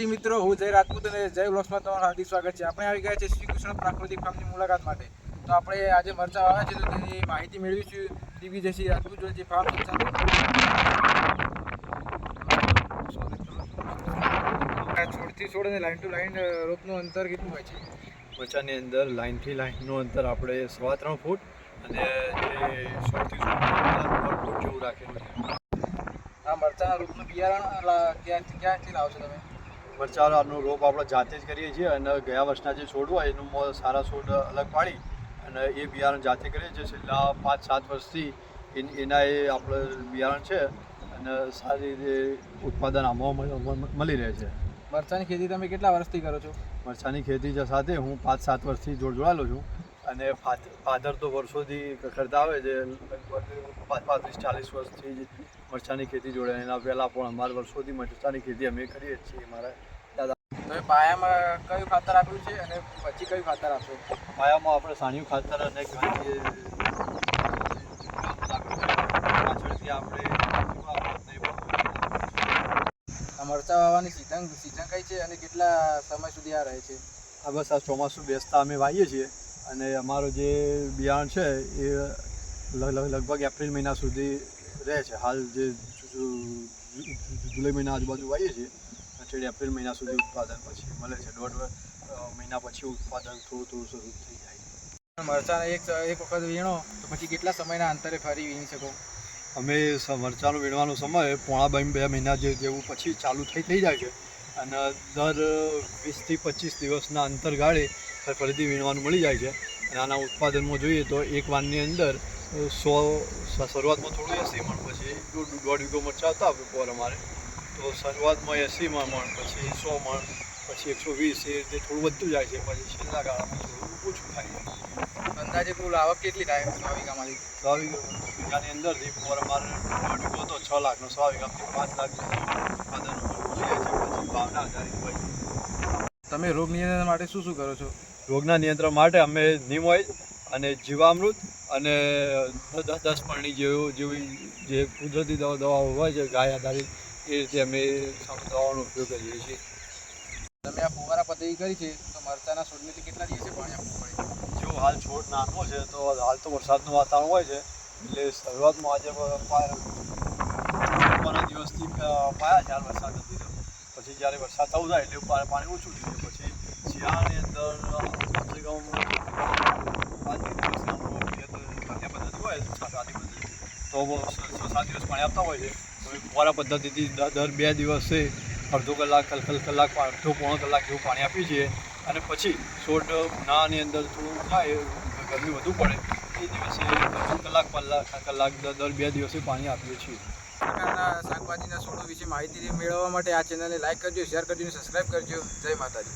મિત્રો, હું જય રાજપૂત અને જય વ્લોગ્સમાં તમારું હાર્દિક સ્વાગત છે. આપણે આવી ગયા છે શ્રી કૃષ્ણ પ્રાકૃતિક ફાર્મની મુલાકાત માટે. તો આપણે આજે મરચાં વાવ્યા છે, તો તેની માહિતી મેળવીશું દિગ્વિજયસિંહ રાજપૂત જોડે, જે ફાર્મ છોડથી છોડ અને લાઈન ટુ લાઈન રોપનું અંતર કેટલું હોય છે? મરચાની અંદર લાઈનથી લાઈનનું અંતર આપણે 3.25 ફૂટ અને જે 100 થી 4 ફૂટ જેવું રાખેલું છે. આ મરચાના રોપનું બિયારણ ક્યાંથી લાવશો તમે? મરચાનો રોપ આપણે જાતે જ કરીએ છીએ અને ગયા વર્ષના જે છોડ હોય એનું સારા છોડ અલગ પાડી અને એ બિયારણ જાતે કરીએ છીએ. છેલ્લા 5-7 વર્ષથી એના એ આપણે બિયારણ છે અને સારી રીતે ઉત્પાદન આમાં મળી રહે છે. મરચાની ખેતી તમે કેટલા વર્ષથી કરો છો? મરચાની ખેતી સાથે હું 5-7 વર્ષથી જોડાયેલો છું અને ફાધર તો વર્ષોથી કરતા આવે છે. લગભગ 35-40 વર્ષથી જ મરચાની ખેતી જોડે. એના પહેલાં પણ અમારા વર્ષોથી મરચાની ખેતી અમે કરીએ જ છીએ. મારા દાદા. તમે પાયામાં કયું ખાતર આપ્યું છે અને પછી કયું ખાતર આપશો? પાયામાં આપણે સાણિયું ખાતર અને પાછળથી આપણે મરચાં વાવવાની સિઝન કઈ છે અને કેટલા સમય સુધી આ રહે છે? આ બસ આ ચોમાસું બેસતા અમે વાવીએ છીએ અને અમારું જે બિયારણ છે એ લગભગ એપ્રિલ મહિના સુધી રહે છે. હાલ જે જુલાઈ મહિના આજુબાજુ વાવીએ છીએ અને એપ્રિલ મહિના સુધી ઉત્પાદન પછી મળે છે. 1.5 મહિના પછી ઉત્પાદન થોડું શરૂ થઈ જાય. મરચાં એક વખત વીણો તો પછી કેટલા સમયના અંતરે ફરી વીણી શકો? અમે મરચાંનો વીણવાનો સમય 1.5-2 મહિના જેવું પછી ચાલુ થઈ જાય છે અને દર 20 થી 25 દિવસના અંતરગાળે ફરીથી વીણવાનું મળી જાય છે. અને આના ઉત્પાદનમાં જોઈએ તો એક વાનની અંદર 100 શરૂઆતમાં થોડું 80 મણ, પછી 1.5 વીઘો મરચાં હતા પર અમારે, તો શરૂઆતમાં 80 મણ, પછી 100 મણ, પછી 120, એ રીતે થોડું વધતું જાય છે. પછી છેલ્લા ગાળામાં થોડું ઓછું થાય છે. અંદાજે કુલ આવક કેટલી થાય 100 વીઘામાંથી? 100 વીઘાની અંદરથી પર અમારે 1.5 વીઘો તો 6 લાખનો, 100 વીઘામાંથી 5 લાખ ઉત્પાદન મળી જાય છે. પછી ભાવના આધારિત હોય છે. તમે રોગ નિયંત્રણ માટે શું કરો છો? રોગના નિયંત્રણ માટે અમે નીમ ઓઇલ અને જીવામૃત અને 10 પરની જેવી જે કુદરતી દવાઓ હોય છે ગાય આધારિત, એ રીતે અમે દવાનો ઉપયોગ કરીએ છીએ. તમે આ ફુવારા પદ્ધતિ કરી છે, તો મરચાના છોડને કેટલા દિવસે પાણી આપવું પડે? જો હાલ છોડ નાનો છે તો હાલ તો વરસાદનું વાતાવરણ હોય છે, એટલે શરૂઆતમાં આજે 15 દિવસથી પાયા છે. હાલ વરસાદ નથી તો પછી જ્યારે વરસાદ થવું થાય એટલે પાણી ઓછું થઈ જાય. પછી શિયાળાની અંદર કમસે કમ 5 દિવસની પદ્ધતિ હોય સાદી પદ્ધતિ, તો 6-7 દિવસ પાણી આપતા હોય છે. તો ફુવારા પદ્ધતિથી દર 2 દિવસે અડધો કલાક, પોણો કલાક જેવું પાણી આપીએ છીએ. અને પછી છોડ નાની અંદર થોડું થાય, ગરમી વધુ પડે એ દિવસે કલાક દર 2 દિવસે પાણી આપીએ છીએ. પ્રકારના શાકભાજીના છોડો વિશે માહિતી મેળવવા માટે આ ચેનલને લાઈક કરજો, શેર કરજો અને સબસ્ક્રાઈબ કરજો. જય માતાજી.